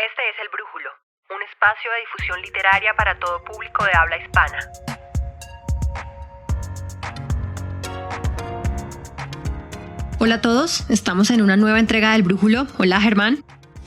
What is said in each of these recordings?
Este es El Brújulo, un espacio de difusión literaria para todo público de habla hispana. Hola a todos, estamos en una nueva entrega del Brújulo. Hola Germán.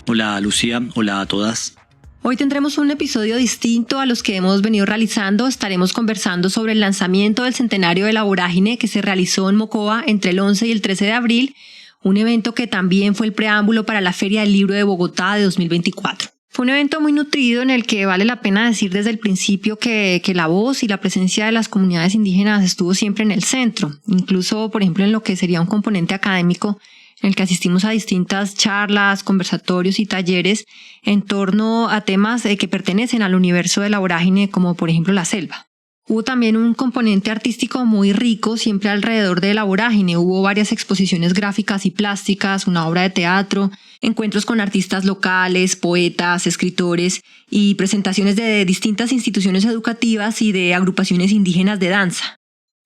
Hola Lucía, hola a todas. Hoy tendremos un episodio distinto a los que hemos venido realizando. Estaremos conversando sobre el lanzamiento del centenario de la Vorágine que se realizó en Mocoa entre el 11 y el 13 de abril, un evento que también fue el preámbulo para la Feria del Libro de Bogotá de 2024. Fue un evento muy nutrido en el que vale la pena decir desde el principio que la voz y la presencia de las comunidades indígenas estuvo siempre en el centro, incluso por ejemplo en lo que sería un componente académico en el que asistimos a distintas charlas, conversatorios y talleres en torno a temas que pertenecen al universo de la vorágine, como por ejemplo la selva. Hubo también un componente artístico muy rico siempre alrededor de la vorágine. Hubo varias exposiciones gráficas y plásticas, una obra de teatro, encuentros con artistas locales, poetas, escritores y presentaciones de distintas instituciones educativas y de agrupaciones indígenas de danza.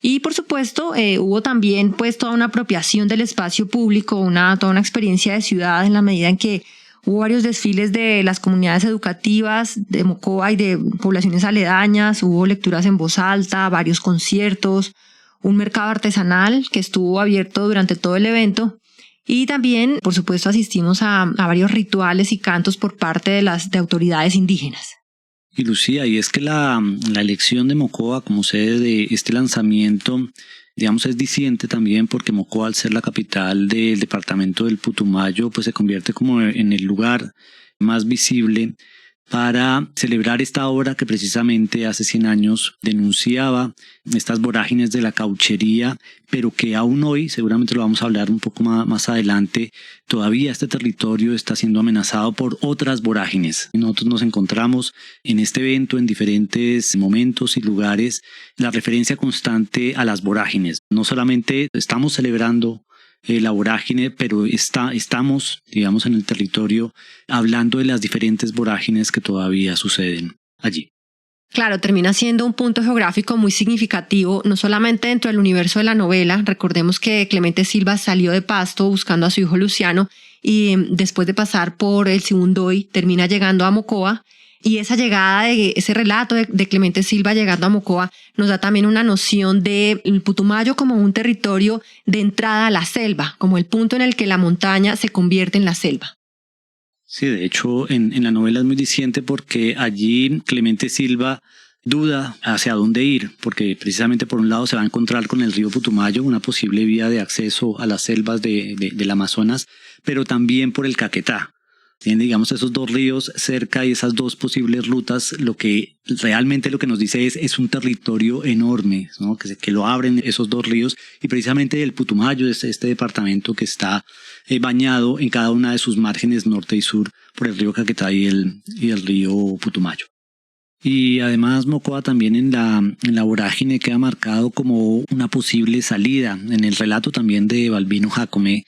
Y por supuesto hubo también toda una apropiación del espacio público, toda una experiencia de ciudad en la medida en que hubo varios desfiles de las comunidades educativas de Mocoa y de poblaciones aledañas, hubo lecturas en voz alta, varios conciertos, un mercado artesanal que estuvo abierto durante todo el evento y también, por supuesto, asistimos a varios rituales y cantos por parte de autoridades indígenas. Y Lucía, y es que la elección de Mocoa como sede de este lanzamiento, digamos, es diciente también porque Mocoa, al ser la capital del departamento del Putumayo, pues se convierte como en el lugar más visible para celebrar esta obra que precisamente hace 100 años denunciaba estas vorágines de la cauchería, pero que aún hoy, seguramente lo vamos a hablar un poco más adelante, todavía este territorio está siendo amenazado por otras vorágines. Nosotros nos encontramos en este evento en diferentes momentos y lugares, la referencia constante a las vorágines. No solamente estamos celebrando la vorágine, pero estamos, digamos, en el territorio hablando de las diferentes vorágines que todavía suceden allí. Claro, termina siendo un punto geográfico muy significativo, no solamente dentro del universo de la novela. Recordemos que Clemente Silva salió de Pasto buscando a su hijo Luciano y después de pasar por el Sibundoy termina llegando a Mocoa. Y esa llegada de ese relato de Clemente Silva llegando a Mocoa nos da también una noción del Putumayo como un territorio de entrada a la selva, como el punto en el que la montaña se convierte en la selva. Sí, de hecho en la novela es muy diciente porque allí Clemente Silva duda hacia dónde ir, porque precisamente por un lado se va a encontrar con el río Putumayo, una posible vía de acceso a las selvas del Amazonas, pero también por el Caquetá. Tienen, digamos, esos dos ríos cerca y esas dos posibles rutas, lo que realmente lo que nos dice es un territorio enorme, ¿no? Que lo abren esos dos ríos, y precisamente el Putumayo es este departamento que está bañado en cada una de sus márgenes norte y sur por el río Caquetá y el río Putumayo. Y además Mocoa también en la vorágine queda marcado como una posible salida. En el relato también de Balbino Jácome,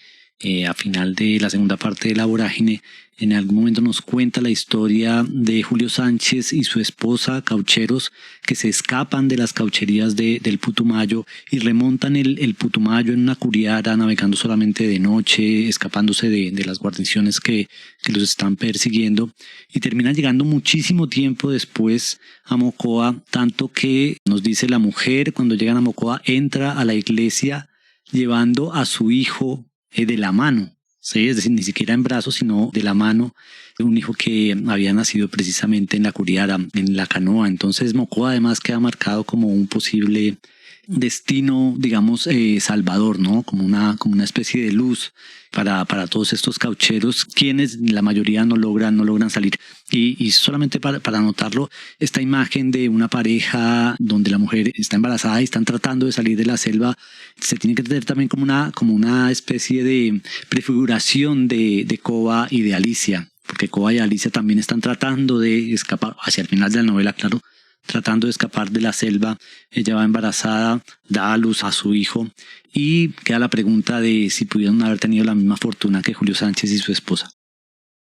a final de la segunda parte de la vorágine, en algún momento nos cuenta la historia de Julio Sánchez y su esposa, caucheros, que se escapan de las caucherías del Putumayo y remontan el Putumayo en una curiara, navegando solamente de noche, escapándose de las guarniciones que los están persiguiendo, y terminan llegando muchísimo tiempo después a Mocoa, tanto que nos dice la mujer, cuando llegan a Mocoa, entra a la iglesia llevando a su hijo de la mano. Sí, es decir, ni siquiera en brazos, sino de la mano, un hijo que había nacido precisamente en la curiara, en la canoa. Entonces Mocoa además queda marcado como un posible destino, digamos, salvador, ¿no? Como una especie de luz para todos estos caucheros, quienes la mayoría no logran salir. Y solamente para anotarlo, esta imagen de una pareja donde la mujer está embarazada y están tratando de salir de la selva, se tiene que tener también como una especie de prefiguración de Coba y de Alicia, porque Coba y Alicia también están tratando de escapar hacia el final de la novela, claro, tratando de escapar de la selva. Ella va embarazada, da a luz a su hijo, y queda la pregunta de si pudieron haber tenido la misma fortuna que Julio Sánchez y su esposa.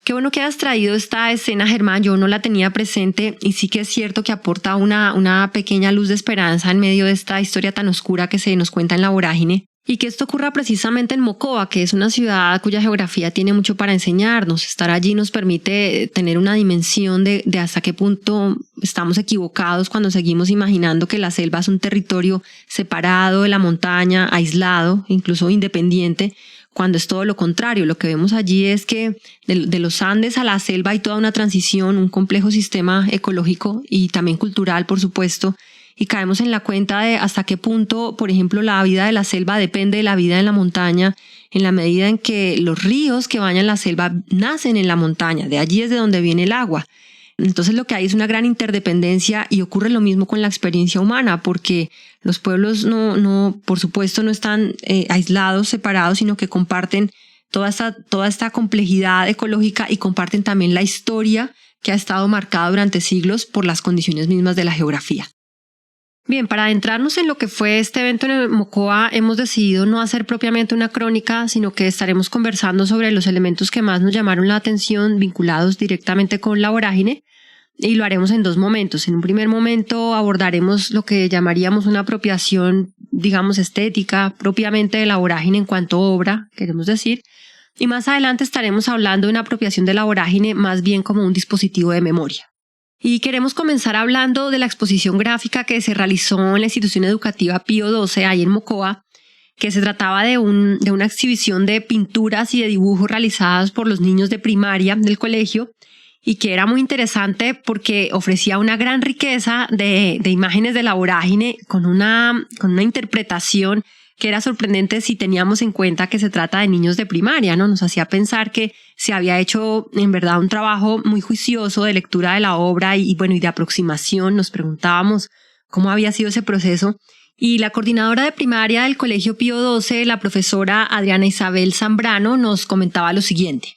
Qué bueno que hayas traído esta escena, Germán. Yo no la tenía presente y sí que es cierto que aporta una pequeña luz de esperanza en medio de esta historia tan oscura que se nos cuenta en la vorágine. Y que esto ocurra precisamente en Mocoa, que es una ciudad cuya geografía tiene mucho para enseñarnos. Estar allí nos permite tener una dimensión de hasta qué punto estamos equivocados cuando seguimos imaginando que la selva es un territorio separado de la montaña, aislado, incluso independiente, cuando es todo lo contrario. Lo que vemos allí es que de los Andes a la selva hay toda una transición, un complejo sistema ecológico y también cultural, por supuesto, y caemos en la cuenta de hasta qué punto, por ejemplo, la vida de la selva depende de la vida en la montaña, en la medida en que los ríos que bañan la selva nacen en la montaña, de allí es de donde viene el agua. Entonces lo que hay es una gran interdependencia y ocurre lo mismo con la experiencia humana, porque los pueblos por supuesto no están aislados, separados, sino que comparten toda esta complejidad ecológica y comparten también la historia que ha estado marcada durante siglos por las condiciones mismas de la geografía. Bien, para adentrarnos en lo que fue este evento en el Mocoa, hemos decidido no hacer propiamente una crónica, sino que estaremos conversando sobre los elementos que más nos llamaron la atención vinculados directamente con la vorágine, y lo haremos en dos momentos. En un primer momento abordaremos lo que llamaríamos una apropiación, digamos, estética propiamente de la vorágine en cuanto a obra, queremos decir, y más adelante estaremos hablando de una apropiación de la vorágine más bien como un dispositivo de memoria. Y queremos comenzar hablando de la exposición gráfica que se realizó en la institución educativa Pío XII, ahí en Mocoa, que se trataba de una exhibición de pinturas y de dibujos realizadas por los niños de primaria del colegio, y que era muy interesante porque ofrecía una gran riqueza de imágenes de la vorágine con una interpretación que era sorprendente si teníamos en cuenta que se trata de niños de primaria, ¿no? Nos hacía pensar que se había hecho en verdad un trabajo muy juicioso de lectura de la obra y de aproximación. Nos preguntábamos cómo había sido ese proceso. Y la coordinadora de primaria del Colegio Pío XII, la profesora Adriana Isabel Zambrano, nos comentaba lo siguiente.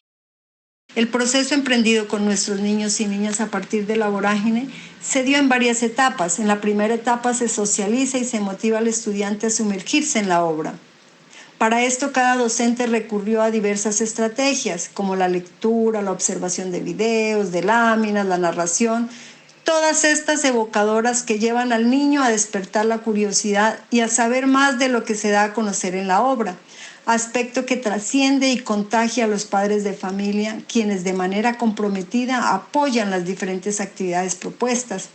El proceso emprendido con nuestros niños y niñas a partir de la vorágine se dio en varias etapas. En la primera etapa se socializa y se motiva al estudiante a sumergirse en la obra. Para esto, cada docente recurrió a diversas estrategias, como la lectura, la observación de videos, de láminas, la narración, todas estas evocadoras que llevan al niño a despertar la curiosidad y a saber más de lo que se da a conocer en la obra, aspecto que trasciende y contagia a los padres de familia, quienes de manera comprometida apoyan las diferentes actividades propuestas.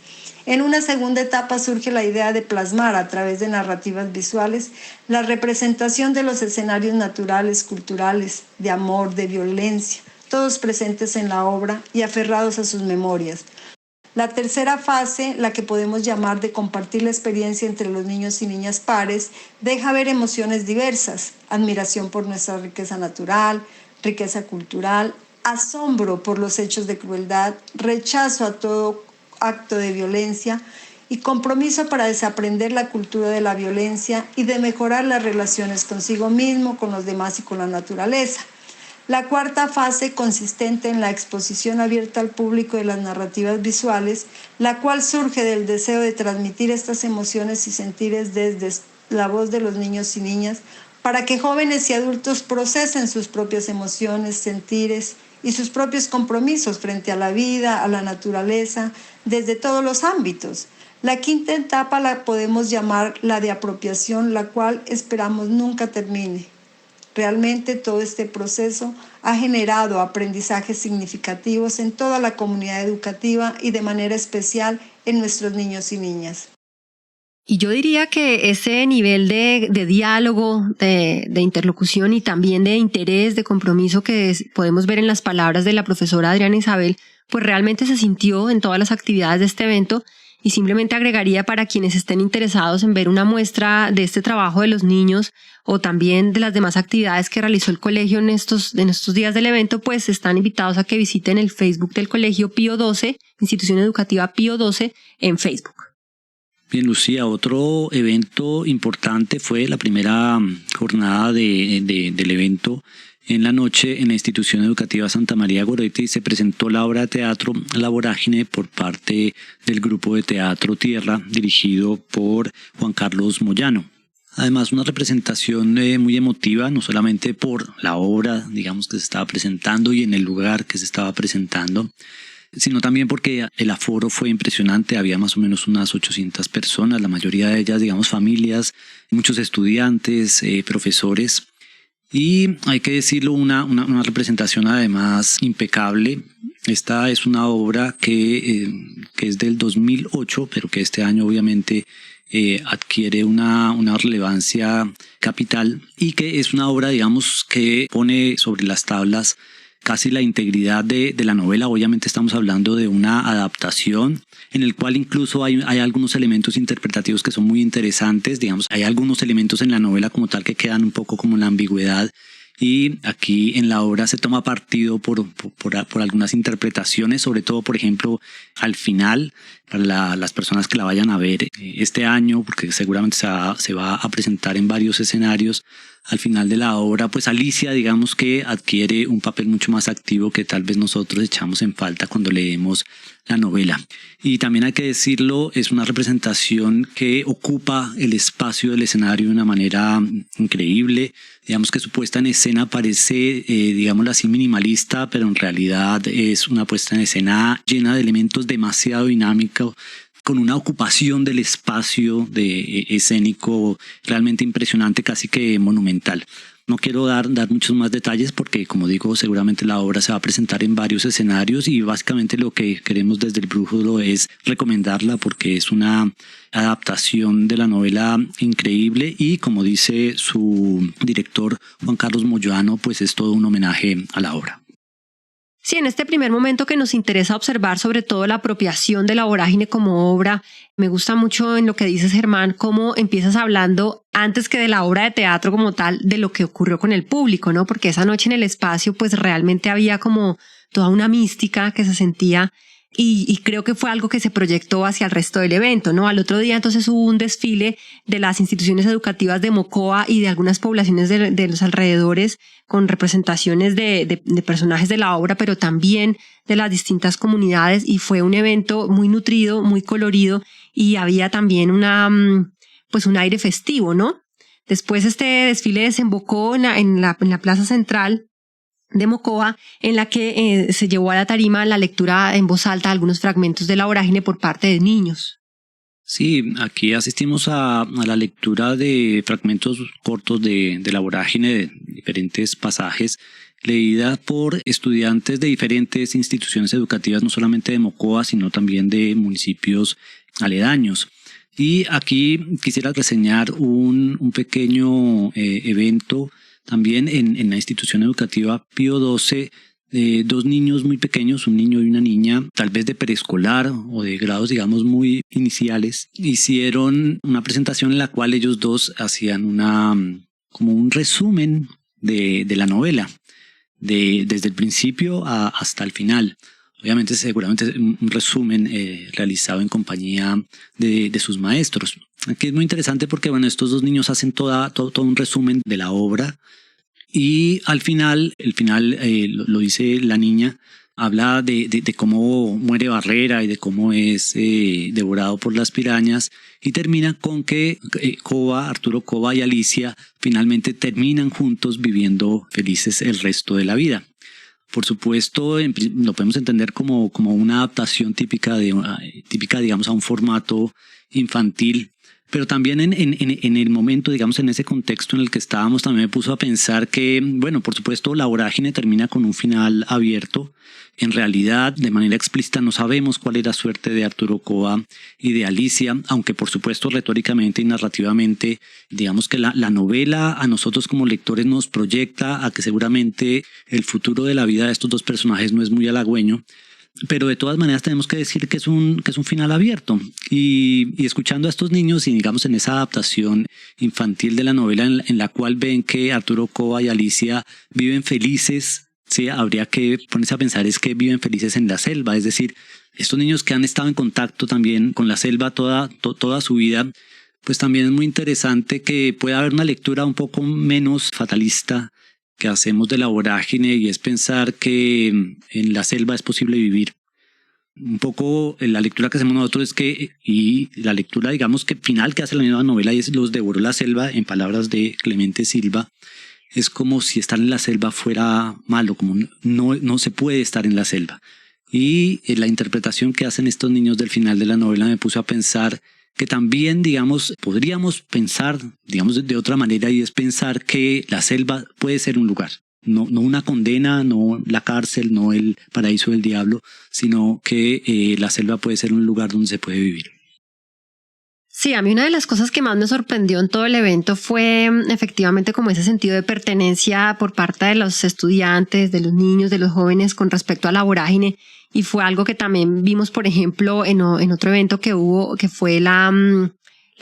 En una segunda etapa surge la idea de plasmar a través de narrativas visuales la representación de los escenarios naturales, culturales, de amor, de violencia, todos presentes en la obra y aferrados a sus memorias. La tercera fase, la que podemos llamar de compartir la experiencia entre los niños y niñas pares, deja ver emociones diversas: admiración por nuestra riqueza natural, riqueza cultural, asombro por los hechos de crueldad, rechazo a todo acto de violencia y compromiso para desaprender la cultura de la violencia y de mejorar las relaciones consigo mismo, con los demás y con la naturaleza. La cuarta fase, consistente en la exposición abierta al público de las narrativas visuales, la cual surge del deseo de transmitir estas emociones y sentires desde la voz de los niños y niñas, para que jóvenes y adultos procesen sus propias emociones, sentires y sus propios compromisos frente a la vida, a la naturaleza, desde todos los ámbitos. La quinta etapa la podemos llamar la de apropiación, la cual esperamos nunca termine. Realmente todo este proceso ha generado aprendizajes significativos en toda la comunidad educativa y de manera especial en nuestros niños y niñas. Y yo diría que ese nivel de diálogo, de interlocución y también de interés, de compromiso que podemos ver en las palabras de la profesora Adriana Isabel, pues realmente se sintió en todas las actividades de este evento. Y simplemente agregaría, para quienes estén interesados en ver una muestra de este trabajo de los niños o también de las demás actividades que realizó el colegio en estos días del evento, pues están invitados a que visiten el Facebook del Colegio Pío XII, Institución Educativa Pío XII, en Facebook. Bien, Lucía, otro evento importante fue la primera jornada del evento. En la noche, en la institución educativa Santa María Goretti, se presentó la obra de teatro La Vorágine por parte del grupo de teatro Tierra, dirigido por Juan Carlos Moyano. Además, una representación muy emotiva, no solamente por la obra, digamos, que se estaba presentando y en el lugar que se estaba presentando, sino también porque el aforo fue impresionante. Había más o menos unas 800 personas, la mayoría de ellas, digamos, familias, muchos estudiantes, profesores. Y hay que decirlo, una representación además impecable. Esta es una obra que es del 2008, pero que este año obviamente adquiere una relevancia capital, y que es una obra, digamos, que pone sobre las tablas casi la integridad de la novela. Obviamente estamos hablando de una adaptación en el cual incluso hay algunos elementos interpretativos que son muy interesantes. Digamos, hay algunos elementos en la novela como tal que quedan un poco como en la ambigüedad, y aquí en la obra se toma partido por algunas interpretaciones, sobre todo, por ejemplo, al final, para las personas que la vayan a ver este año, porque seguramente se va a presentar en varios escenarios. Al final de la obra, pues Alicia, digamos que adquiere un papel mucho más activo que tal vez nosotros echamos en falta cuando leemos la novela. Y también hay que decirlo, es una representación que ocupa el espacio del escenario de una manera increíble. Digamos que su puesta en escena parece, digámoslo así, minimalista, pero en realidad es una puesta en escena llena de elementos demasiado dinámicos, con una ocupación del espacio escénico realmente impresionante, casi que monumental. No quiero dar muchos más detalles porque, como digo, seguramente la obra se va a presentar en varios escenarios, y básicamente lo que queremos desde El Brújulo es recomendarla porque es una adaptación de la novela increíble, y como dice su director Juan Carlos Moyoano, pues es todo un homenaje a la obra. Sí, en este primer momento que nos interesa observar sobre todo la apropiación de la vorágine como obra, me gusta mucho en lo que dices, Germán, cómo empiezas hablando antes que de la obra de teatro como tal, de lo que ocurrió con el público, ¿no? Porque esa noche en el espacio pues realmente había como toda una mística que se sentía, y creo que fue algo que se proyectó hacia el resto del evento, ¿no? Al otro día entonces hubo un desfile de las instituciones educativas de Mocoa y de algunas poblaciones de los alrededores, con representaciones de personajes de la obra, pero también de las distintas comunidades, y fue un evento muy nutrido, muy colorido, y había también pues un aire festivo, ¿no? Después este desfile desembocó en la plaza central de Mocoa, en la que se llevó a la tarima la lectura en voz alta de algunos fragmentos de la vorágine por parte de niños. Sí, aquí asistimos a la lectura de fragmentos cortos de la vorágine, de diferentes pasajes, leída por estudiantes de diferentes instituciones educativas, no solamente de Mocoa, sino también de municipios aledaños. Y aquí quisiera reseñar un pequeño evento también en la institución educativa Pío XII, dos niños muy pequeños, un niño y una niña, tal vez de preescolar o de grados, digamos, muy iniciales, hicieron una presentación en la cual ellos dos hacían como un resumen de la novela, desde el principio hasta el final. Obviamente, seguramente un resumen realizado en compañía de sus maestros. Aquí es muy interesante porque, bueno, estos dos niños hacen todo un resumen de la obra, y al final, lo dice la niña, habla de cómo muere Barrera y de cómo es devorado por las pirañas, y termina con que Arturo Cova y Alicia finalmente terminan juntos viviendo felices el resto de la vida. Por supuesto, lo podemos entender como una adaptación típica, digamos, a un formato infantil, pero también en el momento, digamos, en ese contexto en el que estábamos, también me puso a pensar que, bueno, por supuesto, la vorágine termina con un final abierto. En realidad, de manera explícita, no sabemos cuál es la suerte de Arturo Cova y de Alicia, aunque por supuesto retóricamente y narrativamente, digamos que la novela a nosotros como lectores nos proyecta a que seguramente el futuro de la vida de estos dos personajes no es muy halagüeño. Pero de todas maneras tenemos que decir que es un final abierto, y escuchando a estos niños y digamos en esa adaptación infantil de la novela en la cual ven que Arturo Cova y Alicia viven felices, sí, habría que ponerse a pensar es que viven felices en la selva, es decir, estos niños que han estado en contacto también con la selva toda su vida, pues también es muy interesante que pueda haber una lectura un poco menos fatalista que hacemos de la vorágine, y es pensar que en la selva es posible vivir. Un poco la lectura que hacemos nosotros y la lectura, digamos, que final que hace la misma novela, y es los devoró la selva, en palabras de Clemente Silva, es como si estar en la selva fuera malo, como no se puede estar en la selva. Y la interpretación que hacen estos niños del final de la novela me puso a pensar que también, digamos, podríamos pensar, digamos, de otra manera, y es pensar que la selva puede ser un lugar. No una condena, no la cárcel, no el paraíso del diablo, sino que la selva puede ser un lugar donde se puede vivir. Sí, a mí una de las cosas que más me sorprendió en todo el evento fue efectivamente como ese sentido de pertenencia por parte de los estudiantes, de los niños, de los jóvenes con respecto a la vorágine. Y fue algo que también vimos, por ejemplo, en otro evento que hubo, que fue la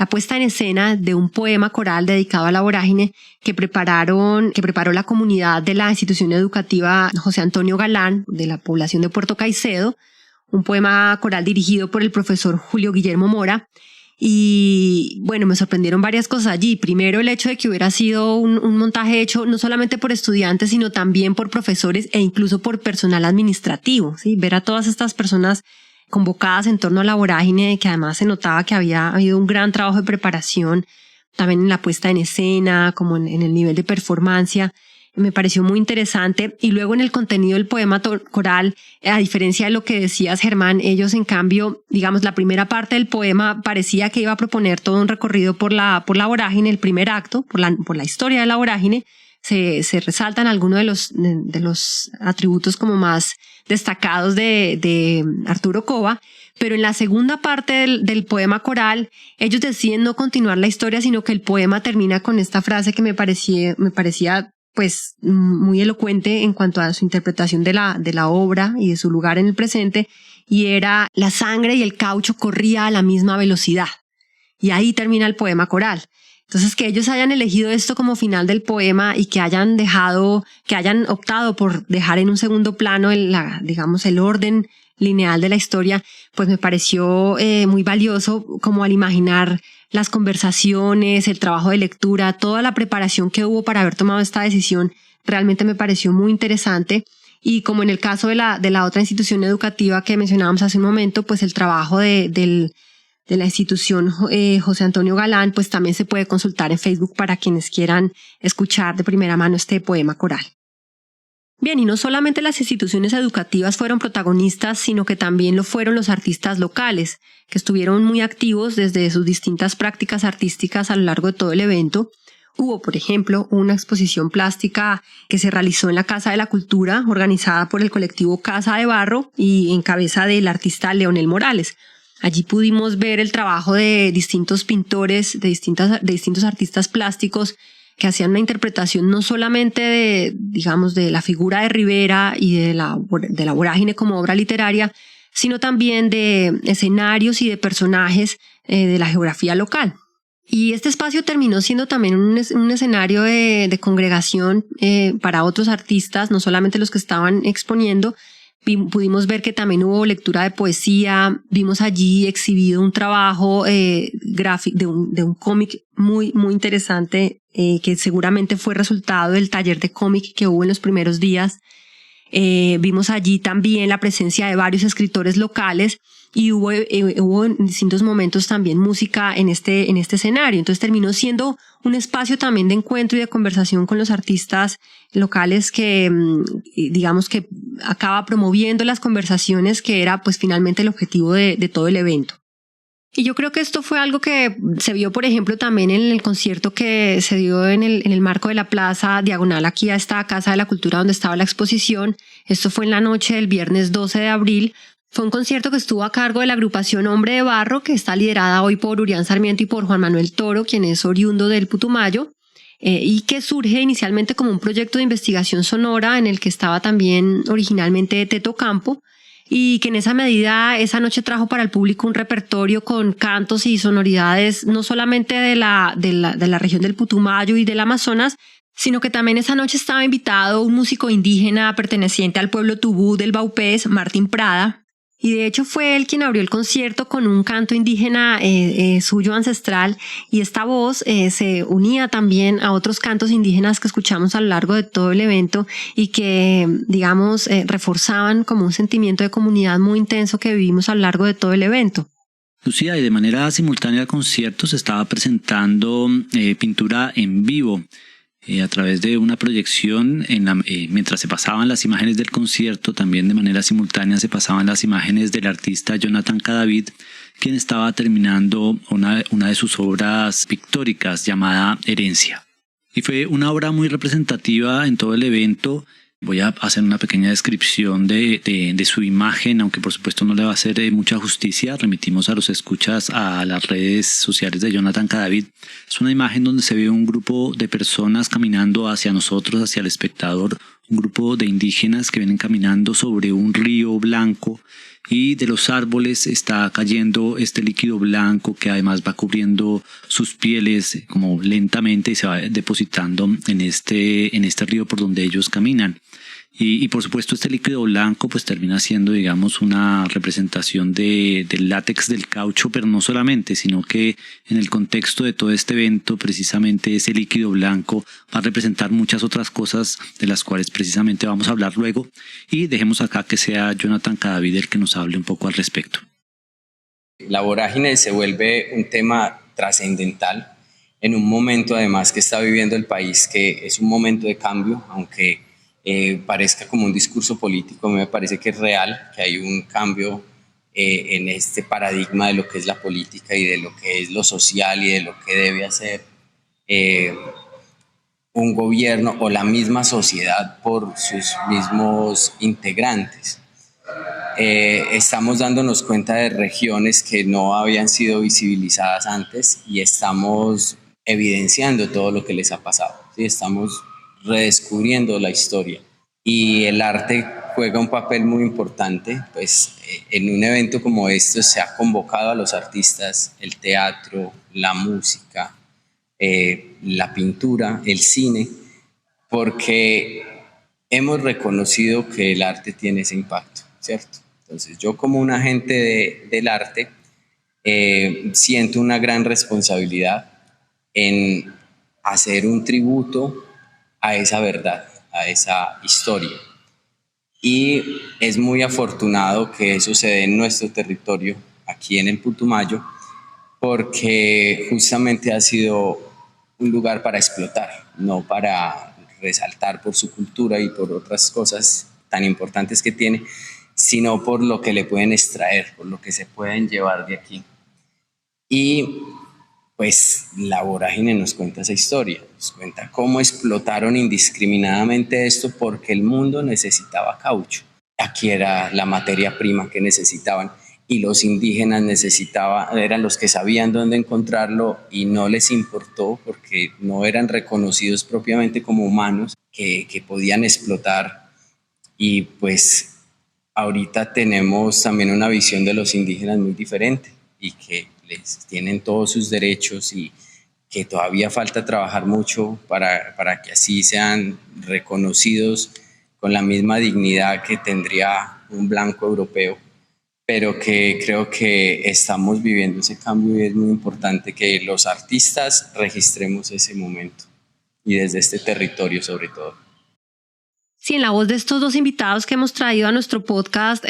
puesta en escena de un poema coral dedicado a la vorágine que preparó la comunidad de la institución educativa José Antonio Galán de la población de Puerto Caicedo, un poema coral dirigido por el profesor Julio Guillermo Mora. Y bueno, me sorprendieron varias cosas allí. Primero, el hecho de que hubiera sido un montaje hecho no solamente por estudiantes, sino también por profesores e incluso por personal administrativo, ¿sí? Ver a todas estas personas convocadas en torno a la vorágine, que además se notaba que había habido un gran trabajo de preparación, también en la puesta en escena, como en el nivel de performance. Me pareció muy interesante. Y luego en el contenido del poema coral, a diferencia de lo que decías, Germán, ellos en cambio, digamos, la primera parte del poema parecía que iba a proponer todo un recorrido por la vorágine, el primer acto, por la historia de la vorágine. Se resaltan algunos de los atributos como más destacados de Arturo Cova, pero en la segunda parte del poema coral, ellos deciden no continuar la historia, sino que el poema termina con esta frase que me parecía pues muy elocuente en cuanto a su interpretación de la obra y de su lugar en el presente, y era: la sangre y el caucho corría a la misma velocidad. Y ahí termina el poema coral. Entonces, que ellos hayan elegido esto como final del poema y que hayan optado por dejar en un segundo plano el orden lineal de la historia, pues me pareció muy valioso, como al imaginar las conversaciones, el trabajo de lectura, toda la preparación que hubo para haber tomado esta decisión, realmente me pareció muy interesante. Y como en el caso de la otra institución educativa que mencionábamos hace un momento, pues el trabajo de la institución José Antonio Galán, pues también se puede consultar en Facebook para quienes quieran escuchar de primera mano este poema coral. Bien, y no solamente las instituciones educativas fueron protagonistas, sino que también lo fueron los artistas locales, que estuvieron muy activos desde sus distintas prácticas artísticas a lo largo de todo el evento. Hubo, por ejemplo, una exposición plástica que se realizó en la Casa de la Cultura, organizada por el colectivo Casa de Barro y en cabeza del artista Leonel Morales. Allí pudimos ver el trabajo de distintos pintores, de distintos artistas plásticos que hacían una interpretación no solamente de la figura de Rivera y de la vorágine como obra literaria, sino también de escenarios y de personajes de la geografía local. Y este espacio terminó siendo también un escenario de congregación para otros artistas, no solamente los que estaban exponiendo. Pudimos ver que también hubo lectura de poesía, vimos allí exhibido un trabajo gráfico de un cómic muy, muy interesante que seguramente fue resultado del taller de cómic que hubo en los primeros días. Vimos allí también la presencia de varios escritores locales y hubo en distintos momentos también música en este escenario. Entonces terminó siendo un espacio también de encuentro y de conversación con los artistas locales que, digamos que acaba promoviendo las conversaciones, que era pues finalmente el objetivo de todo el evento. Y yo creo que esto fue algo que se vio, por ejemplo, también en el concierto que se dio en el marco de la plaza diagonal aquí a esta Casa de la Cultura donde estaba la exposición. Esto fue en la noche del viernes 12 de abril. Fue un concierto que estuvo a cargo de la agrupación Hombre de Barro, que está liderada hoy por Urián Sarmiento y por Juan Manuel Toro, quien es oriundo del Putumayo, y que surge inicialmente como un proyecto de investigación sonora en el que estaba también originalmente Teto Campo, y que en esa medida esa noche trajo para el público un repertorio con cantos y sonoridades no solamente de la región del Putumayo y del Amazonas, sino que también esa noche estaba invitado un músico indígena perteneciente al pueblo Tubú del Baupés, Martín Prada, y de hecho fue él quien abrió el concierto con un canto indígena suyo ancestral, y esta voz se unía también a otros cantos indígenas que escuchamos a lo largo de todo el evento y que, digamos, reforzaban como un sentimiento de comunidad muy intenso que vivimos a lo largo de todo el evento. Lucía, y de manera simultánea al concierto se estaba presentando pintura en vivo. a través de una proyección, mientras se pasaban las imágenes del concierto, también de manera simultánea se pasaban las imágenes del artista Jonathan Cadavid, quien estaba terminando una de sus obras pictóricas llamada Herencia. Y fue una obra muy representativa en todo el evento. Voy a hacer una pequeña descripción de su imagen, aunque por supuesto no le va a hacer mucha justicia. Remitimos a los escuchas a las redes sociales de Jonathan Cadavid. Es una imagen donde se ve un grupo de personas caminando hacia nosotros, hacia el espectador, un grupo de indígenas que vienen caminando sobre un río blanco, y de los árboles está cayendo este líquido blanco que además va cubriendo sus pieles como lentamente y se va depositando en este río por donde ellos caminan. Y por supuesto este líquido blanco pues termina siendo, digamos, una representación del látex del caucho, pero no solamente, sino que en el contexto de todo este evento precisamente ese líquido blanco va a representar muchas otras cosas de las cuales precisamente vamos a hablar luego, y dejemos acá que sea Jonathan Cadavid el que nos hable un poco al respecto. La vorágine se vuelve un tema trascendental en un momento además que está viviendo el país, que es un momento de cambio, aunque parezca como un discurso político. A mí me parece que es real, que hay un cambio en este paradigma de lo que es la política y de lo que es lo social y de lo que debe hacer un gobierno o la misma sociedad por sus mismos integrantes. Estamos dándonos cuenta de regiones que no habían sido visibilizadas antes y estamos evidenciando todo lo que les ha pasado, ¿sí? Estamos redescubriendo la historia y el arte juega un papel muy importante. Pues en un evento como este se ha convocado a los artistas, el teatro, la música, la pintura, el cine, porque hemos reconocido que el arte tiene ese impacto, ¿cierto? Entonces yo como un agente del arte siento una gran responsabilidad en hacer un tributo a esa verdad, a esa historia. Y es muy afortunado que eso se dé en nuestro territorio, aquí en el Putumayo, porque justamente ha sido un lugar para explotar, no para resaltar por su cultura y por otras cosas tan importantes que tiene, sino por lo que le pueden extraer, por lo que se pueden llevar de aquí. Y pues la vorágine nos cuenta esa historia, nos cuenta cómo explotaron indiscriminadamente esto porque el mundo necesitaba caucho. Aquí era la materia prima que necesitaban y los indígenas eran los que sabían dónde encontrarlo y no les importó porque no eran reconocidos propiamente como humanos que podían explotar. Y pues ahorita tenemos también una visión de los indígenas muy diferente y que les tienen todos sus derechos y que todavía falta trabajar mucho para que así sean reconocidos con la misma dignidad que tendría un blanco europeo, pero que creo que estamos viviendo ese cambio y es muy importante que los artistas registremos ese momento y desde este territorio sobre todo. Sí, en la voz de estos dos invitados que hemos traído a nuestro podcast,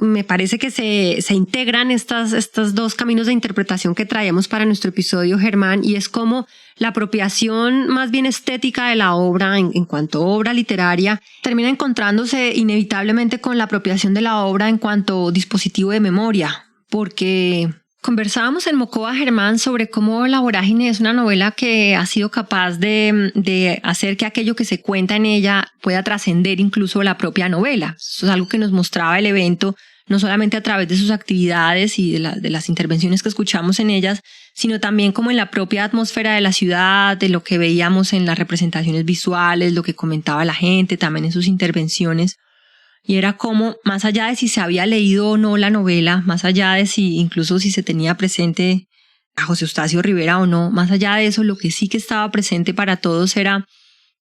me parece que se integran estos dos caminos de interpretación que traemos para nuestro episodio, Germán, y es como la apropiación más bien estética de la obra en cuanto a obra literaria termina encontrándose inevitablemente con la apropiación de la obra en cuanto dispositivo de memoria, porque conversábamos en Mocoa, Germán, sobre cómo La vorágine es una novela que ha sido capaz de hacer que aquello que se cuenta en ella pueda trascender incluso la propia novela. Eso es algo que nos mostraba el evento, no solamente a través de sus actividades y de las intervenciones que escuchamos en ellas, sino también como en la propia atmósfera de la ciudad, de lo que veíamos en las representaciones visuales, lo que comentaba la gente, también en sus intervenciones. Y era como, más allá de si se había leído o no la novela, más allá de si incluso si se tenía presente a José Eustacio Rivera o no, más allá de eso, lo que sí que estaba presente para todos era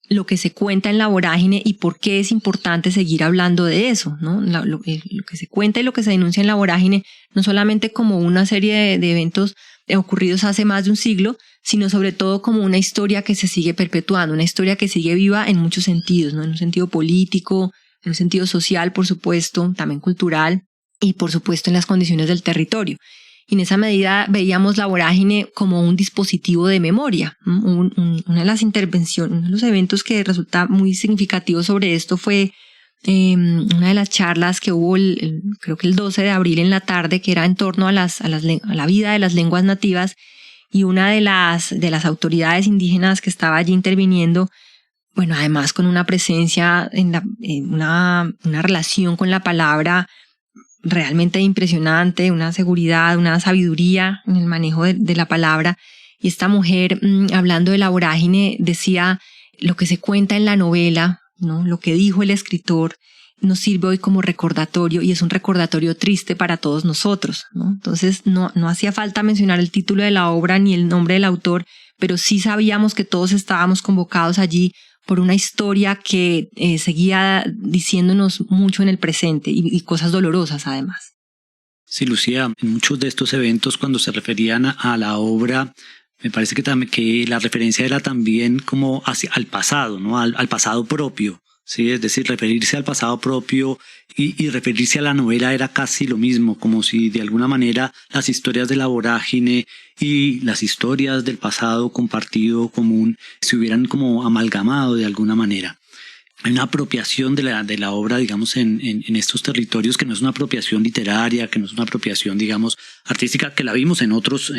lo que se cuenta en La vorágine y por qué es importante seguir hablando de eso, ¿no? Lo que se cuenta y lo que se denuncia en La vorágine, no solamente como una serie de eventos ocurridos hace más de un siglo, sino sobre todo como una historia que se sigue perpetuando, una historia que sigue viva en muchos sentidos, ¿no? En un sentido político, en un sentido social, por supuesto, también cultural y por supuesto en las condiciones del territorio. y en esa medida veíamos la vorágine como un dispositivo de memoria. Una de las intervenciones, uno de los eventos que resulta muy significativo sobre esto fue una de las charlas que hubo creo que el 12 de abril en la tarde, que era en torno a la vida de las lenguas nativas, y una de las autoridades indígenas que estaba allí interviniendo, bueno, además con una presencia una relación con la palabra realmente impresionante, una seguridad, una sabiduría en el manejo de la palabra. Y esta mujer, hablando de la vorágine, decía: lo que se cuenta en la novela, ¿no?, lo que dijo el escritor, nos sirve hoy como recordatorio, y es un recordatorio triste para todos nosotros, ¿no? Entonces no hacía falta mencionar el título de la obra ni el nombre del autor, pero sí sabíamos que todos estábamos convocados allí por una historia que seguía diciéndonos mucho en el presente y cosas dolorosas además. Sí, Lucía, en muchos de estos eventos, cuando se referían a la obra, me parece que la referencia era también como al pasado, ¿no? Al pasado propio. Sí, es decir, referirse al pasado propio y referirse a la novela era casi lo mismo, como si de alguna manera las historias de la vorágine y las historias del pasado compartido común se hubieran como amalgamado de alguna manera. Hay una apropiación de la obra, digamos, en estos territorios, que no es una apropiación literaria, que no es una apropiación, digamos, artística, que la vimos en otros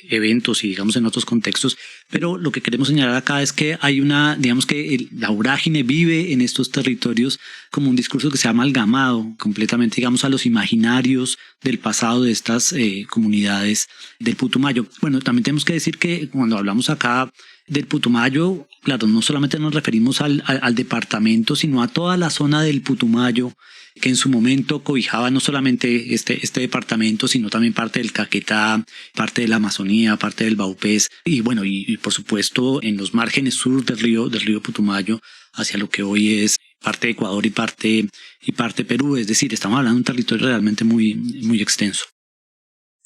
eventos y, digamos, en otros contextos. Pero lo que queremos señalar acá es que hay digamos que la vorágine vive en estos territorios como un discurso que se ha amalgamado completamente, digamos, a los imaginarios del pasado de estas comunidades del Putumayo. Bueno, también tenemos que decir que cuando hablamos acá del Putumayo, claro, no solamente nos referimos al departamento, sino a toda la zona del Putumayo, que en su momento cobijaba no solamente este departamento, sino también parte del Caquetá, parte de la Amazonía, parte del Baupés, y bueno, y por supuesto en los márgenes sur del río Putumayo, hacia lo que hoy es parte de Ecuador y parte Perú. Es decir, estamos hablando de un territorio realmente muy, muy extenso.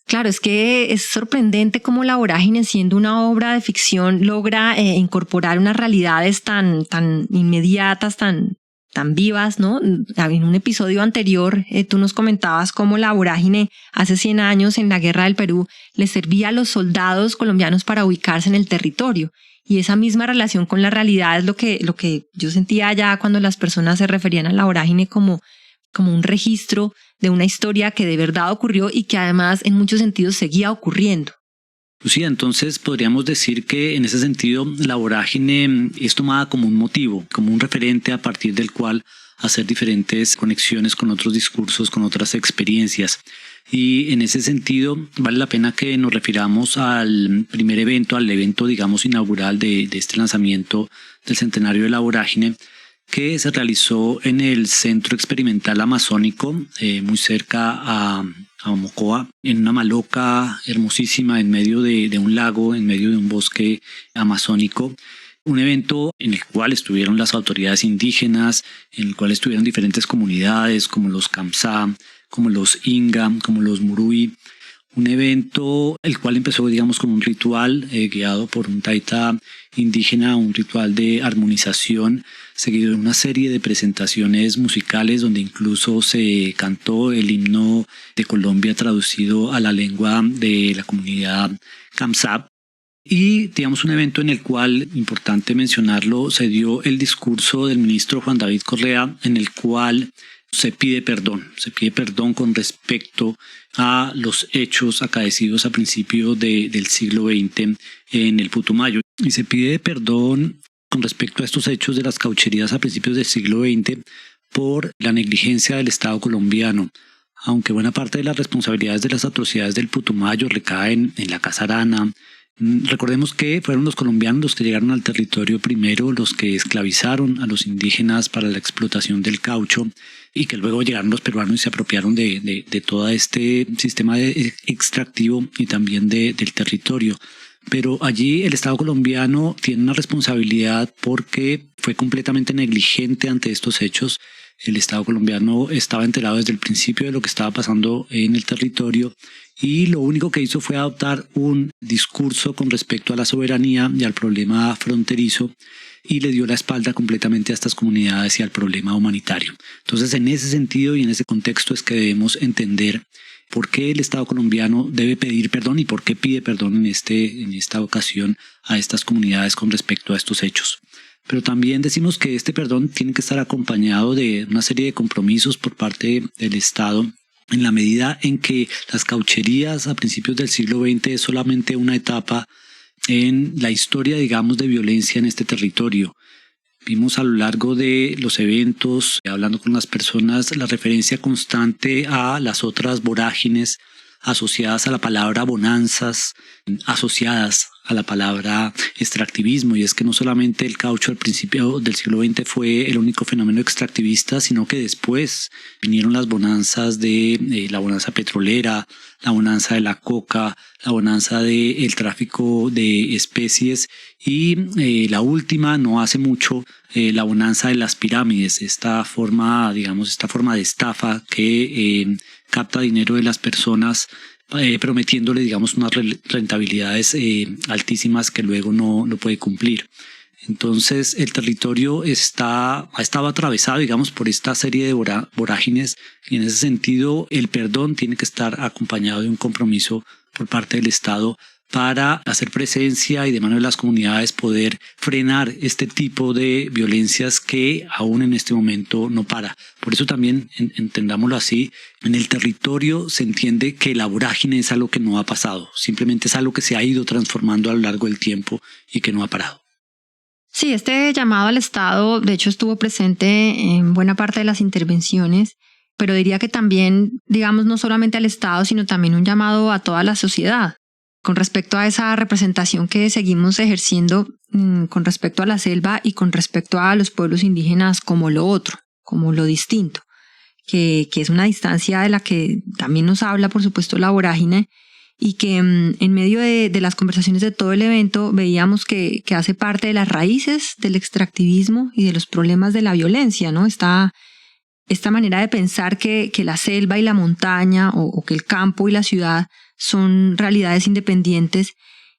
Claro, es que es sorprendente cómo la vorágine, siendo una obra de ficción, logra incorporar unas realidades tan inmediatas, tan vivas, ¿no? En un episodio anterior, tú nos comentabas cómo la vorágine hace 100 años en la Guerra del Perú le servía a los soldados colombianos para ubicarse en el territorio. Y esa misma relación con la realidad es lo que yo sentía ya cuando las personas se referían a la vorágine como un registro de una historia que de verdad ocurrió y que además en muchos sentidos seguía ocurriendo. Lucía, entonces podríamos decir que en ese sentido la vorágine es tomada como un motivo, como un referente a partir del cual hacer diferentes conexiones con otros discursos, con otras experiencias. Y en ese sentido vale la pena que nos refiramos al primer evento, al evento, digamos, inaugural de este lanzamiento del centenario de la vorágine, que se realizó en el Centro Experimental Amazónico, muy cerca a Mocoa, en una maloca hermosísima en medio de un lago, en medio de un bosque amazónico. Un evento en el cual estuvieron las autoridades indígenas, en el cual estuvieron diferentes comunidades como los Kamsá, como los Inga, como los Murui. Un evento el cual empezó, digamos, con un ritual guiado por un taita indígena, un ritual de armonización, seguido de una serie de presentaciones musicales donde incluso se cantó el himno de Colombia traducido a la lengua de la comunidad Kamsá. Y digamos un evento en el cual, importante mencionarlo, se dio el discurso del ministro Juan David Correa, en el cual se pide perdón con respecto a los hechos acaecidos a principios del siglo XX en el Putumayo. Y se pide perdón con respecto a estos hechos de las caucherías a principios del siglo XX por la negligencia del Estado colombiano. Aunque buena parte de las responsabilidades de las atrocidades del Putumayo recaen en la Casa Arana, recordemos que fueron los colombianos los que llegaron al territorio primero, los que esclavizaron a los indígenas para la explotación del caucho, y que luego llegaron los peruanos y se apropiaron de todo este sistema extractivo y también del territorio. Pero allí el Estado colombiano tiene una responsabilidad porque fue completamente negligente ante estos hechos. El Estado colombiano estaba enterado desde el principio de lo que estaba pasando en el territorio y lo único que hizo fue adoptar un discurso con respecto a la soberanía y al problema fronterizo y le dio la espalda completamente a estas comunidades y al problema humanitario. Entonces, en ese sentido y en ese contexto es que debemos entender por qué el Estado colombiano debe pedir perdón y por qué pide perdón en esta ocasión a estas comunidades con respecto a estos hechos. Pero también decimos que este perdón tiene que estar acompañado de una serie de compromisos por parte del Estado, en la medida en que las caucherías a principios del siglo XX es solamente una etapa en la historia, digamos, de violencia en este territorio. Vimos a lo largo de los eventos, hablando con las personas, la referencia constante a las otras vorágines asociadas a la palabra bonanzas, asociadas a la palabra extractivismo, y es que no solamente el caucho al principio del siglo XX fue el único fenómeno extractivista, sino que después vinieron las bonanzas de la bonanza petrolera, la bonanza de la coca, la bonanza del tráfico de especies y la última, no hace mucho, la bonanza de las pirámides, esta forma de estafa que capta dinero de las personas prometiéndole, digamos, unas rentabilidades altísimas que luego no puede cumplir. Entonces el territorio ha estado atravesado, digamos, por esta serie de vorágines, y en ese sentido el perdón tiene que estar acompañado de un compromiso por parte del Estado para hacer presencia y de mano de las comunidades poder frenar este tipo de violencias que aún en este momento no para. Por eso también, entendámoslo así, en el territorio se entiende que la vorágine es algo que no ha pasado, simplemente es algo que se ha ido transformando a lo largo del tiempo y que no ha parado. Sí, este llamado al Estado, de hecho, estuvo presente en buena parte de las intervenciones, pero diría que también, digamos, no solamente al Estado, sino también un llamado a toda la sociedad. Con respecto a esa representación que seguimos ejerciendo con respecto a la selva y con respecto a los pueblos indígenas como lo otro, como lo distinto, que es una distancia de la que también nos habla, por supuesto, la vorágine, y que en medio de las conversaciones de todo el evento veíamos que hace parte de las raíces del extractivismo y de los problemas de la violencia, ¿no? Esta manera de pensar que la selva y la montaña o que el campo y la ciudad son realidades independientes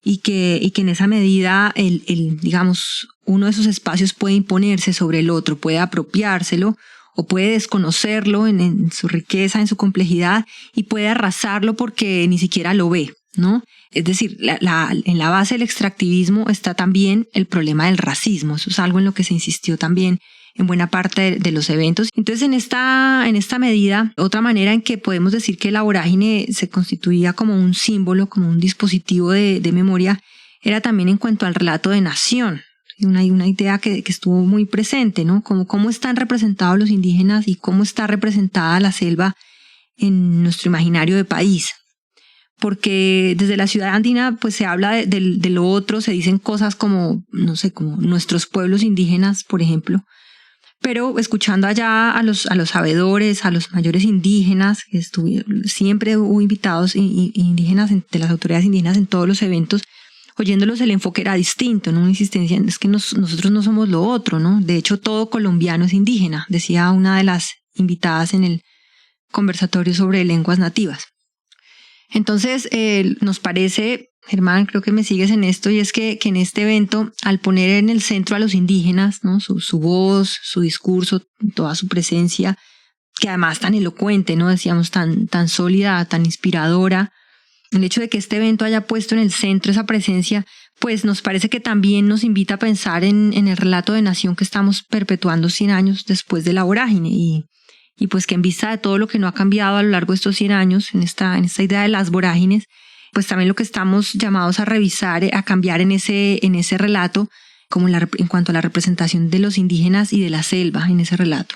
y que en esa medida digamos, uno de esos espacios puede imponerse sobre el otro, puede apropiárselo o puede desconocerlo en su riqueza, en su complejidad, y puede arrasarlo porque ni siquiera lo ve, ¿no? Es decir, en la base del extractivismo está también el problema del racismo. Eso es algo en lo que se insistió también en buena parte de los eventos. Entonces, en esta medida, otra manera en que podemos decir que la vorágine se constituía como un símbolo, como un dispositivo de memoria, era también en cuanto al relato de nación. Una idea que estuvo muy presente, ¿no? Como cómo están representados los indígenas y cómo está representada la selva en nuestro imaginario de país. Porque desde la ciudad andina pues se habla de lo otro, se dicen cosas como, no sé, como nuestros pueblos indígenas, por ejemplo. Pero escuchando allá a los sabedores, a los mayores indígenas, que siempre hubo invitados indígenas, de las autoridades indígenas en todos los eventos, oyéndolos el enfoque era distinto, ¿no? Una insistencia, es que nosotros no somos lo otro, ¿no? De hecho, todo colombiano es indígena, decía una de las invitadas en el conversatorio sobre lenguas nativas. Entonces, nos parece, Germán, creo que me sigues en esto, y es que en este evento, al poner en el centro a los indígenas, ¿no? Su voz, su discurso, toda su presencia, que además tan elocuente, ¿no? Decíamos, tan sólida, tan inspiradora, el hecho de que este evento haya puesto en el centro esa presencia, pues nos parece que también nos invita a pensar en el relato de nación que estamos perpetuando 100 años después de la vorágine, y pues que en vista de todo lo que no ha cambiado a lo largo de estos 100 años, en esta idea de las vorágines, pues también lo que estamos llamados a revisar, a cambiar en ese relato, como en cuanto a la representación de los indígenas y de la selva en ese relato.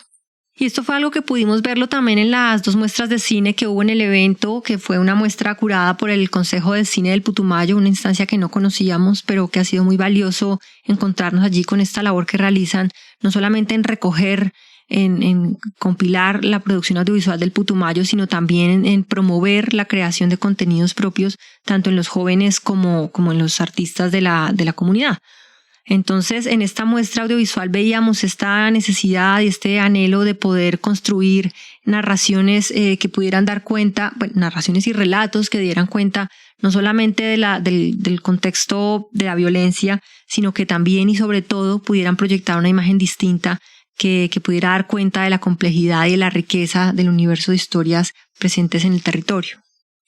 Y esto fue algo que pudimos verlo también en las 2 muestras de cine que hubo en el evento, que fue una muestra curada por el Consejo del Cine del Putumayo, una instancia que no conocíamos, pero que ha sido muy valioso encontrarnos allí con esta labor que realizan, no solamente en recoger, en compilar la producción audiovisual del Putumayo, sino también en promover la creación de contenidos propios, tanto en los jóvenes como en los artistas de la comunidad. Entonces, en esta muestra audiovisual veíamos esta necesidad y este anhelo de poder construir narraciones que pudieran dar cuenta, narraciones y relatos que dieran cuenta no solamente del contexto de la violencia, sino que también y sobre todo pudieran proyectar una imagen distinta que pudiera dar cuenta de la complejidad y de la riqueza del universo de historias presentes en el territorio.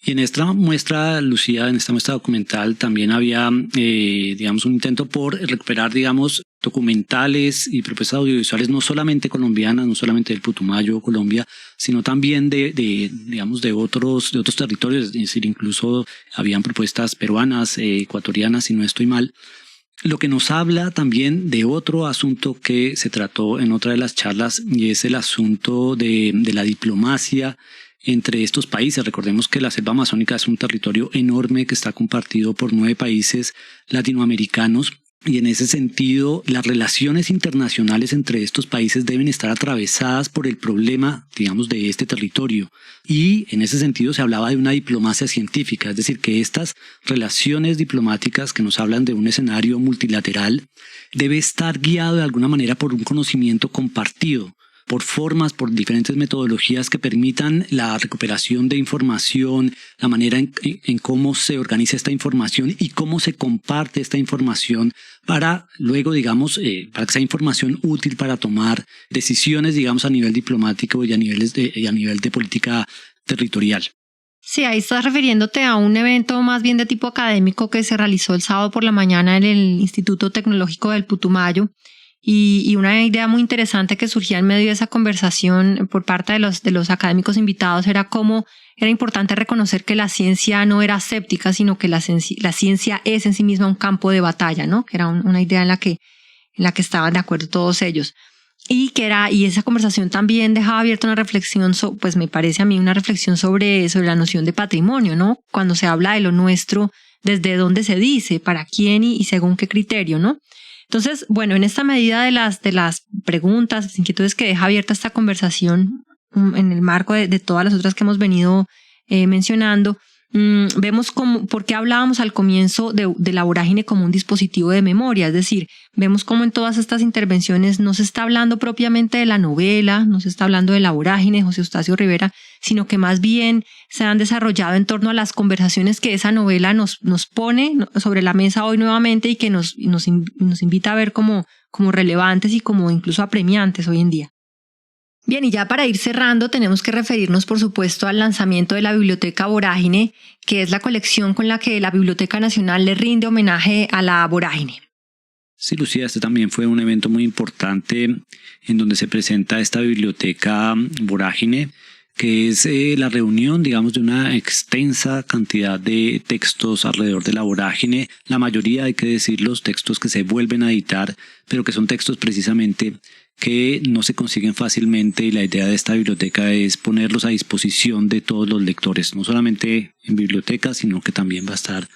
Y en esta muestra, Lucía, en esta muestra documental también había, digamos, un intento por recuperar, digamos, documentales y propuestas audiovisuales no solamente colombianas, no solamente del Putumayo, Colombia, sino también digamos, de otros territorios, es decir, incluso habían propuestas peruanas, ecuatorianas, si no estoy mal. Lo que nos habla también de otro asunto que se trató en otra de las charlas, y es el asunto de la diplomacia entre estos países. Recordemos que la selva amazónica es un territorio enorme que está compartido por 9 países latinoamericanos, y en ese sentido las relaciones internacionales entre estos países deben estar atravesadas por el problema, digamos, de este territorio. Y en ese sentido se hablaba de una diplomacia científica, es decir, que estas relaciones diplomáticas que nos hablan de un escenario multilateral debe estar guiado de alguna manera por un conocimiento compartido, por formas, por diferentes metodologías que permitan la recuperación de información, la manera en cómo se organiza esta información y cómo se comparte esta información para luego, digamos, para que sea información útil para tomar decisiones, digamos, a nivel diplomático y a nivel de política territorial. Sí, ahí estás refiriéndote a un evento más bien de tipo académico que se realizó el sábado por la mañana en el Instituto Tecnológico del Putumayo. Y una idea muy interesante que surgía en medio de esa conversación por parte de los académicos invitados era cómo era importante reconocer que la ciencia no era aséptica, sino que la ciencia es en sí misma un campo de batalla, ¿no? Que era una idea en la que estaban de acuerdo todos ellos. Y esa conversación también dejaba abierta una reflexión, pues me parece a mí una reflexión sobre la noción de patrimonio, ¿no? Cuando se habla de lo nuestro, desde dónde se dice, para quién y según qué criterio, ¿no? Entonces, bueno, en esta medida de las preguntas, las inquietudes que deja abierta esta conversación en el marco de todas las otras que hemos venido mencionando, vemos por qué hablábamos al comienzo de la vorágine como un dispositivo de memoria, es decir, vemos cómo en todas estas intervenciones no se está hablando propiamente de la novela, no se está hablando de la vorágine de José Eustacio Rivera, sino que más bien se han desarrollado en torno a las conversaciones que esa novela nos pone sobre la mesa hoy nuevamente y que nos invita a ver como relevantes y como incluso apremiantes hoy en día. Bien, y ya para ir cerrando tenemos que referirnos por supuesto al lanzamiento de la Biblioteca Vorágine, que es la colección con la que la Biblioteca Nacional le rinde homenaje a la vorágine. Sí, Lucía, este también fue un evento muy importante en donde se presenta esta Biblioteca Vorágine, que es la reunión, digamos, de una extensa cantidad de textos alrededor de la vorágine. La mayoría, hay que decir, los textos que se vuelven a editar, pero que son textos precisamente que no se consiguen fácilmente, y la idea de esta biblioteca es ponerlos a disposición de todos los lectores, no solamente en bibliotecas, sino que también va a estar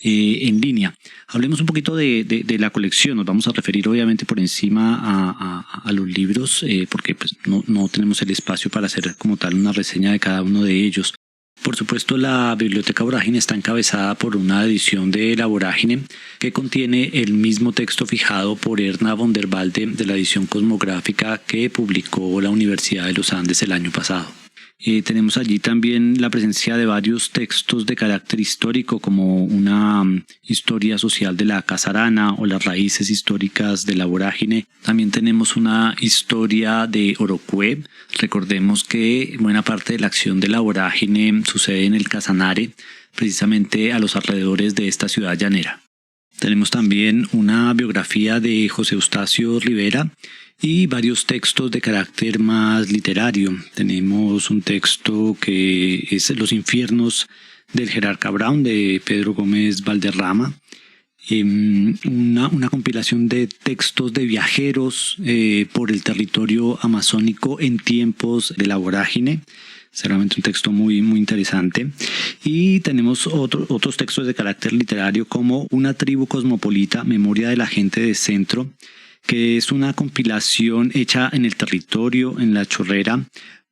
en línea. Hablemos un poquito de la colección. Nos vamos a referir obviamente por encima a los libros, porque pues no tenemos el espacio para hacer como tal una reseña de cada uno de ellos. Por supuesto, la Biblioteca Vorágine está encabezada por una edición de La Vorágine que contiene el mismo texto fijado por Erna von der Walde de la edición cosmográfica que publicó la Universidad de los Andes el año pasado. Tenemos allí también la presencia de varios textos de carácter histórico, como una historia social de la Casarana o las raíces históricas de la vorágine. También tenemos una historia de Orocué. Recordemos que buena parte de la acción de la vorágine sucede en el Casanare, precisamente a los alrededores de esta ciudad llanera. Tenemos también una biografía de José Eustacio Rivera y varios textos de carácter más literario. Tenemos un texto que es Los infiernos del Jerarca Brown de Pedro Gómez Valderrama, una compilación de textos de viajeros por el territorio amazónico en tiempos de la vorágine. Seguramente un texto muy interesante. Y tenemos otros textos de carácter literario como Una tribu cosmopolita, memoria de la gente de centro, que es una compilación hecha en el territorio, en la Chorrera,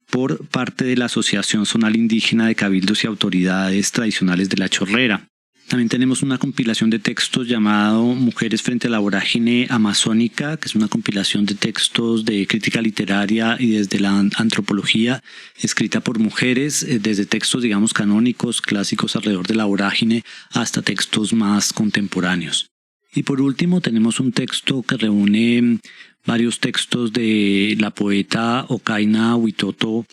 por parte de la Asociación Zonal Indígena de Cabildos y Autoridades Tradicionales de la Chorrera. También tenemos una compilación de textos llamado Mujeres frente a la vorágine amazónica, que es una compilación de textos de crítica literaria y desde la antropología, escrita por mujeres, desde textos, digamos, canónicos, clásicos alrededor de la vorágine, hasta textos más contemporáneos. Y por último tenemos un texto que reúne varios textos de la poeta Ocaina Huitoto,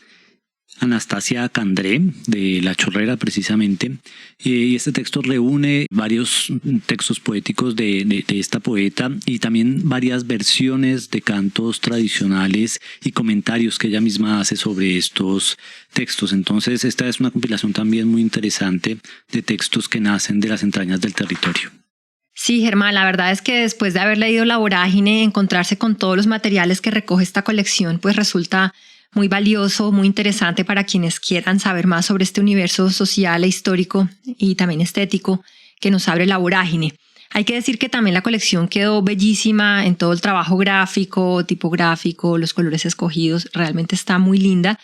Anastasia Candré, de La Chorrera precisamente, y este texto reúne varios textos poéticos de esta poeta y también varias versiones de cantos tradicionales y comentarios que ella misma hace sobre estos textos. Entonces esta es una compilación también muy interesante de textos que nacen de las entrañas del territorio. Sí, Germán, la verdad es que después de haber leído La Vorágine, encontrarse con todos los materiales que recoge esta colección, pues resulta muy valioso, muy interesante para quienes quieran saber más sobre este universo social e histórico y también estético que nos abre La Vorágine. Hay que decir que también la colección quedó bellísima en todo el trabajo gráfico, tipográfico, los colores escogidos, realmente está muy linda.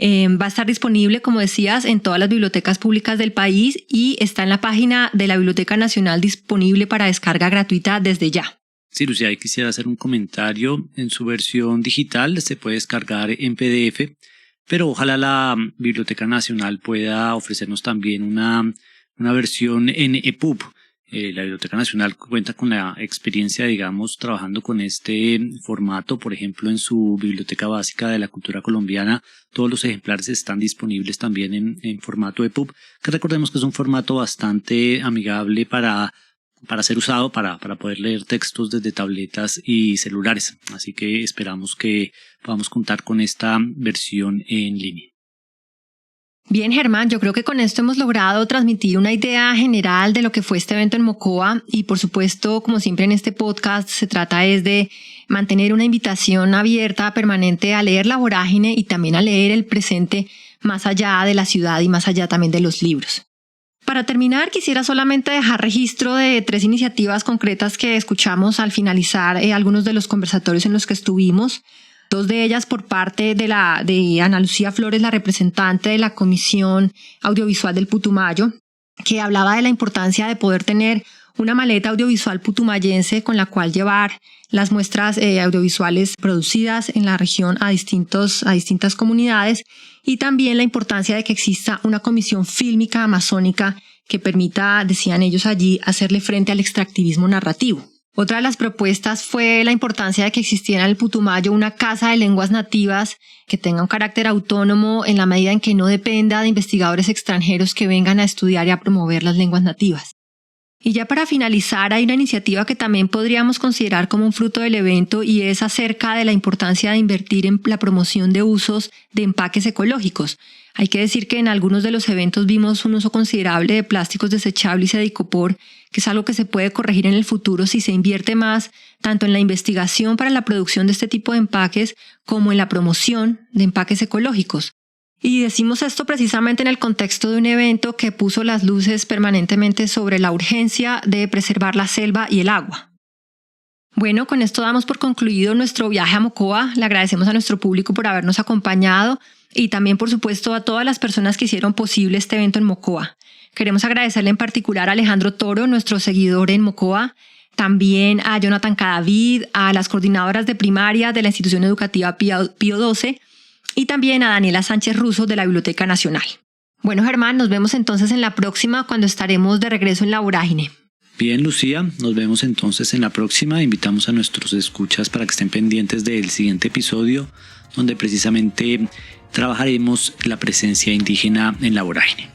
Va a estar disponible, como decías, en todas las bibliotecas públicas del país y está en la página de la Biblioteca Nacional disponible para descarga gratuita desde ya. Sí, Lucía, quisiera hacer un comentario. En su versión digital se puede descargar en PDF, pero ojalá la Biblioteca Nacional pueda ofrecernos también una versión en EPUB. La Biblioteca Nacional cuenta con la experiencia, digamos, trabajando con este formato. Por ejemplo, en su Biblioteca Básica de la Cultura Colombiana, todos los ejemplares están disponibles también en formato EPUB, que recordemos que es un formato bastante amigable para ser usado para poder leer textos desde tabletas y celulares. Así que esperamos que podamos contar con esta versión en línea. Bien, Germán, yo creo que con esto hemos logrado transmitir una idea general de lo que fue este evento en Mocoa y por supuesto, como siempre en este podcast, se trata es de mantener una invitación abierta, permanente a leer La Vorágine y también a leer el presente más allá de la ciudad y más allá también de los libros. Para terminar, quisiera solamente dejar registro de 3 iniciativas concretas que escuchamos al finalizar algunos de los conversatorios en los que estuvimos. 2 de ellas por parte de Ana Lucía Flores, la representante de la Comisión Audiovisual del Putumayo, que hablaba de la importancia de poder tener una maleta audiovisual putumayense con la cual llevar las muestras audiovisuales producidas en la región a distintas comunidades y también la importancia de que exista una comisión fílmica amazónica que permita, decían ellos allí, hacerle frente al extractivismo narrativo. Otra de las propuestas fue la importancia de que existiera en el Putumayo una casa de lenguas nativas que tenga un carácter autónomo en la medida en que no dependa de investigadores extranjeros que vengan a estudiar y a promover las lenguas nativas. Y ya para finalizar, hay una iniciativa que también podríamos considerar como un fruto del evento y es acerca de la importancia de invertir en la promoción de usos de empaques ecológicos. Hay que decir que en algunos de los eventos vimos un uso considerable de plásticos desechables y de icopor, que es algo que se puede corregir en el futuro si se invierte más tanto en la investigación para la producción de este tipo de empaques como en la promoción de empaques ecológicos. Y decimos esto precisamente en el contexto de un evento que puso las luces permanentemente sobre la urgencia de preservar la selva y el agua. Bueno, con esto damos por concluido nuestro viaje a Mocoa. Le agradecemos a nuestro público por habernos acompañado y también, por supuesto, a todas las personas que hicieron posible este evento en Mocoa. Queremos agradecerle en particular a Alejandro Toro, nuestro seguidor en Mocoa, también a Jonathan Cadavid, a las coordinadoras de primaria de la institución educativa Pío XII, y también a Daniela Sánchez Russo de la Biblioteca Nacional. Bueno, Germán, nos vemos entonces en la próxima cuando estaremos de regreso en La Vorágine. Bien, Lucía, nos vemos entonces en la próxima. Invitamos a nuestros escuchas para que estén pendientes del siguiente episodio, donde precisamente trabajaremos la presencia indígena en La Vorágine.